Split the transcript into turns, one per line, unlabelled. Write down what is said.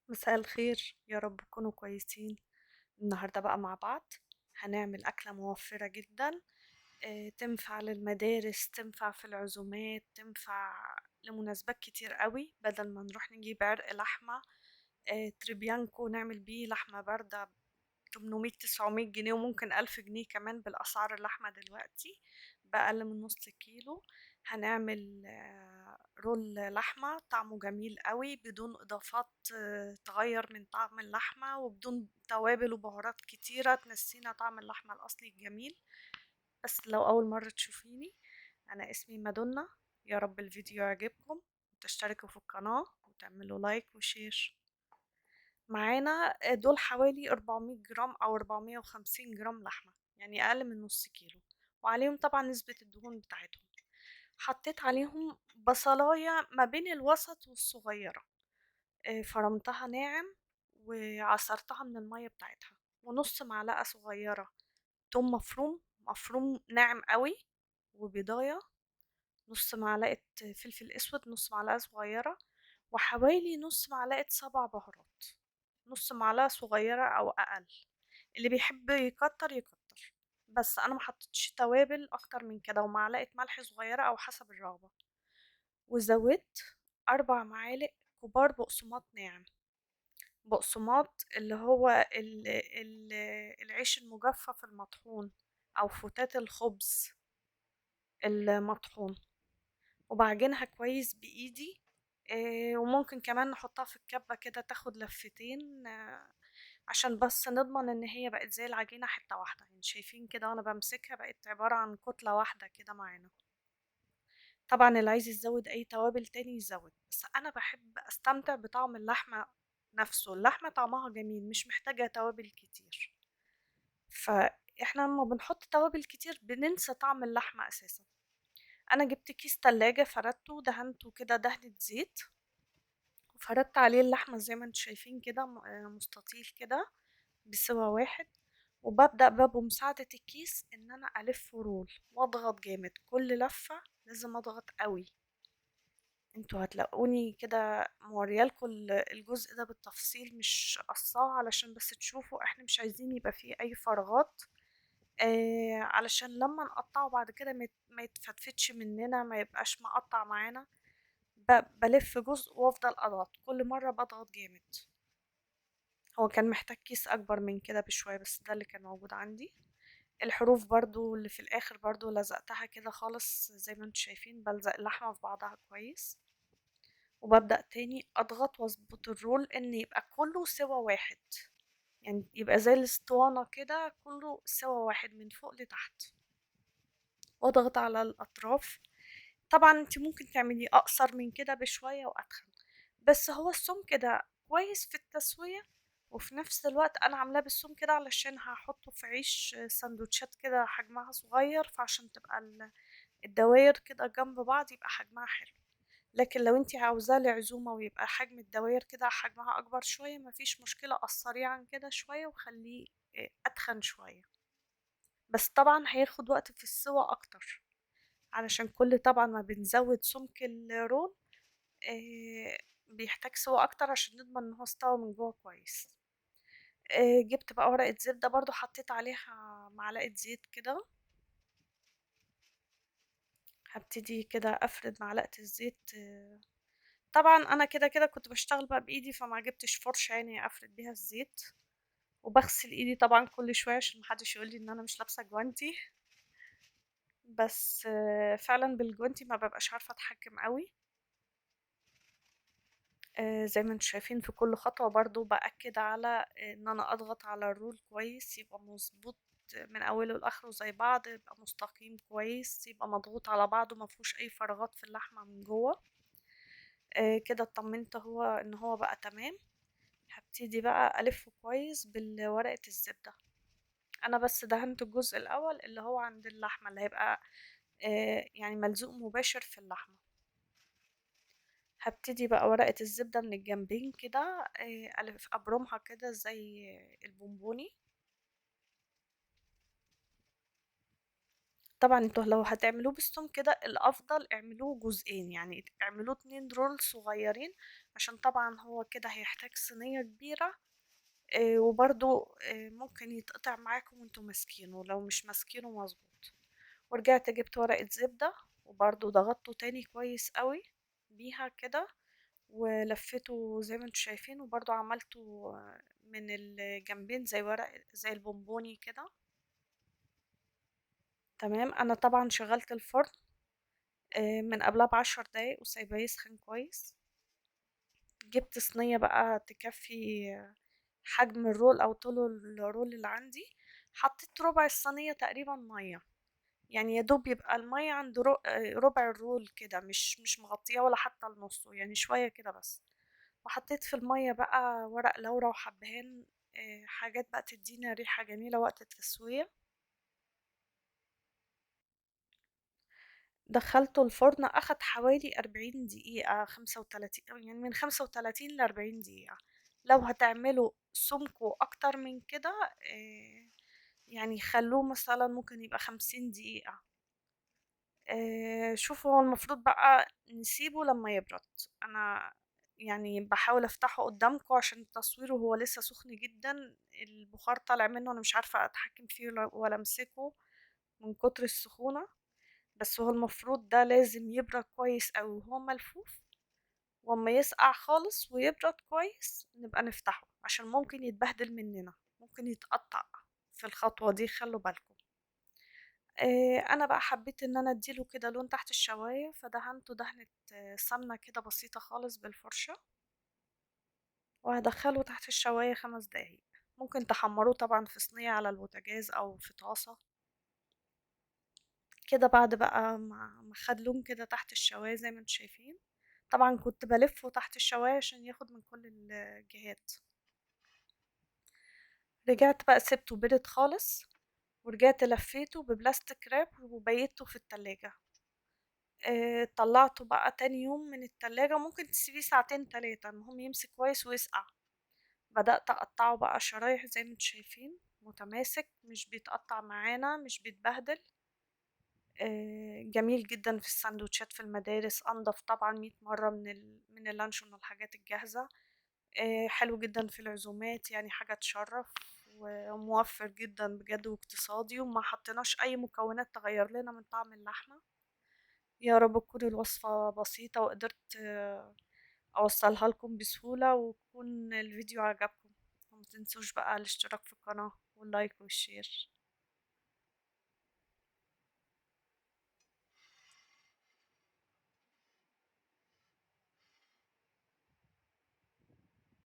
مساء الخير، يا رب تكونوا كويسين. النهاردة بقى مع بعض هنعمل أكلة موفرة جدا. تنفع للمدارس، تنفع في العزومات، تنفع لمناسبات كتير قوي. بدل ما نروح نجيب عرق لحمة تريبيانكو نعمل بيه لحمة باردة 800 900 جنيه، وممكن 1000 جنيه كمان بالأسعار اللحمة دلوقتي بأقل من نص كيلو. هنعمل رول لحمة طعمه جميل قوي بدون إضافات تغير من طعم اللحمة، وبدون توابل وبهارات كتيرة تنسينا طعم اللحمة الأصلي الجميل. بس لو أول مرة تشوفيني، أنا اسمي مادونا. يا رب الفيديو يعجبكم، وتشتركوا في القناة وتعملوا لايك وشير. معانا دول حوالي 400 جرام أو 450 جرام لحمة، يعني أقل من نص كيلو. وعليهم طبعا نسبة الدهون بتاعتهم. حطيت عليهم بصلاية ما بين الوسط والصغيرة، فرمتها ناعم وعصرتها من المية بتاعتها. ونص معلقة صغيرة توم مفروم، مفروم ناعم قوي. وبيضاية، نص معلقة فلفل اسود، نص معلقة صغيرة. وحوالي نص معلقة سبع بهارات، نص معلقة صغيرة او اقل. اللي بيحب يكتر يكتر، بس انا ما حطيتش توابل اكتر من كده. ومعلقة ملح صغيرة او حسب الرغبة. وزودت 4 معالق كبار بقسماط ناعم. بقسماط اللي هو العيش المجفف المطحون، او فتات الخبز المطحون. وبعجنها كويس بإيدي. وممكن كمان نحطها في الكبة كده تاخد لفتين، عشان بس نضمن ان هي بقت زي العجينة حتة واحدة. يعني شايفين كده وانا بمسكها بقت عبارة عن كتلة واحدة كده معانا. طبعا اللي عايز يزود اي توابل تاني يزود، بس انا بحب استمتع بطعم اللحمة نفسه. اللحمة طعمها جميل، مش محتاجة توابل كتير. فاحنا لما بنحط توابل كتير بننسى طعم اللحمة اساسا. انا جبت كيس تلاجة، فردته ودهنته كده دهنة زيت. وفردت عليه اللحمة زي ما انتم شايفين كده، مستطيل كده بسوا واحد. وببدأ بقى بمساعدة الكيس ان انا الف رول واضغط جامد. كل لفة لازم اضغط قوي. انتوا هتلاقوني كده موريالكوا الجزء ده بالتفصيل، مش قصاه علشان بس تشوفوا احنا مش عايزين يبقى فيه اي فراغات. علشان لما نقطعه بعد كده ما يتفتفتش مننا، ما يبقاش مقطع معانا. بلف جزء وافضل اضغط كل مرة بضغط جامد. هو كان محتاج كيس اكبر من كده بشوية، بس ده اللي كان موجود عندي. الحروف برضو اللي في الاخر برضو لزقتها كده خالص، زي ما انتم شايفين بلزق اللحمة في بعضها كويس. وببدأ تاني اضغط واظبط الرول ان يبقى كله سوا واحد. يعني يبقى زي الاسطوانة كده كله سوا واحد من فوق لتحت. واضغط على الاطراف. طبعا انت ممكن تعملي اقصر من كده بشوية واتخن، بس هو السمك كده كويس في التسوية. وفي نفس الوقت انا عاملاه بالسمك كده علشان هحطه في عيش سندوتشات كده حجمها صغير، فعشان تبقى الدواير كده جنب بعض يبقى حجمها حلو. لكن لو انتي عاوزاه لعزومة ويبقى حجم الدواير كده حجمها اكبر شوية، مفيش مشكلة، قصريه عن كده شوية وخليه اتخن شوية. بس طبعا هياخد وقت في السوا اكتر، علشان كل طبعا ما بنزود سمك الرول بيحتاج سوا اكتر عشان نضمن ان هو استوى من جوه كويس. جبت بقى ورقة زبدة برضو حطيت عليها معلقة زيت كده. هبتدي كده افرد معلقة الزيت. طبعا انا كده كده كنت بشتغل بقى بايدي، فما جبتش فرشة يعني افرد بيها الزيت. وبغسل ايدي طبعا كل شوية عشان محدش يقولي ان انا مش لابسة جوانتي. بس فعلا بالجوانتي ما ببقاش عارفة اتحكم قوي. زي ما انتم شايفين في كل خطوة برضو بأكد على ان انا اضغط على الرول كويس يبقى مظبوط من اوله لاخره زي بعض، يبقى مستقيم كويس، يبقى مضغوط على بعضه ما فيهوش اي فراغات في اللحمة من جوه. كده اطمنت هو ان هو بقى تمام. هبتدي بقى الفه كويس بالورقة الزبدة. انا بس دهنت الجزء الاول اللي هو عند اللحمة اللي هيبقى يعني ملزوق مباشر في اللحمة. هبتدي بقى ورقة الزبدة من الجنبين كده، ألف أبرمها كده زي البونبوني. طبعا انتوا لو هتعملوه بالثوم كده الافضل اعملوه جزئين، يعني اعملوه 2 رول صغيرين، عشان طبعا هو كده هيحتاج صينية كبيرة. وبرضو ممكن يتقطع معاكم وانتوا ماسكينه لو مش ماسكينه مظبوط. ورجعت جبت ورقة زبدة، وبرضو ضغطته تاني كويس قوي بيها كده، ولفيته زي ما انتوا شايفين، وبرضو عملته من الجنبين زي ورق زي البونبوني كده. تمام. انا طبعا شغلت الفرن من قبلها ب10 دقايق وسايباه يسخن كويس. جبت صينية بقى تكفي حجم الرول او طول الرول اللي عندي. حطيت ربع الصينية تقريبا مية، يعني يا دوب يبقى المية عند ربع الرول كده، مش مغطية ولا حتى النص، يعني شوية كده بس. وحطيت في المية بقى ورق لورا وحبهان، حاجات بقى تدينا ريحة جميلة وقت التسوية. دخلته الفرن، أخد حوالي 40 دقيقة، 35، يعني من 35 ل40 دقيقة. لو هتعملوا سمكه أكتر من كده يعني خلوه مثلا ممكن يبقى 50 دقيقة. شوفوا، هو المفروض بقى نسيبه لما يبرد. أنا يعني بحاول أفتحه قدامكم عشان التصوير وهو لسه سخن جدا، البخار طالع منه، أنا مش عارفة أتحكم فيه ولا أمسكه من كتر السخونة. بس هو المفروض ده لازم يبرد كويس أوي وهو ملفوف، واما يسقع خالص ويبرد كويس نبقى نفتحه، عشان ممكن يتبهدل مننا، ممكن يتقطع في الخطوة دي، خلوا بالكم. انا بقى حبيت ان انا اديله كده لون تحت الشواية، فدهنته دهنة سمنة كده بسيطة خالص بالفرشة، وهدخله تحت الشواية 5 دقايق. ممكن تحمروه طبعا في صينية على البوتاجاز او في طاسة كده. بعد بقى ما خد لون كده تحت الشواية زي ما انتم شايفين، طبعا كنت بلفه تحت الشواية عشان ياخد من كل الجهات. رجعت بقى سبته برد خالص، ورجعت لفيته ببلاستيك راب وبيته في التلاجة. طلعته بقى تاني يوم من التلاجة، ممكن تسيبيه ساعتين تلاتة المهم يمسك كويس ويسقع. بدأت أقطعه بقى شرايح زي ما انتم شايفين، متماسك مش بيتقطع معانا، مش بيتبهدل. جميل جدا في السندوتشات في المدارس، أنضف طبعا 100 مرة من اللانشون والحاجات الجاهزة. حلو جدا في العزومات، يعني حاجة تشرف، وموفر جدا بجد واقتصادي، وما حطيناش أي مكونات تغير لنا من طعم اللحمة. يا رب تكون الوصفة بسيطة وقدرت أوصلها لكم بسهولة، ويكون الفيديو عجبكم. ومتنسوش بقى الاشتراك في القناة واللايك والشير.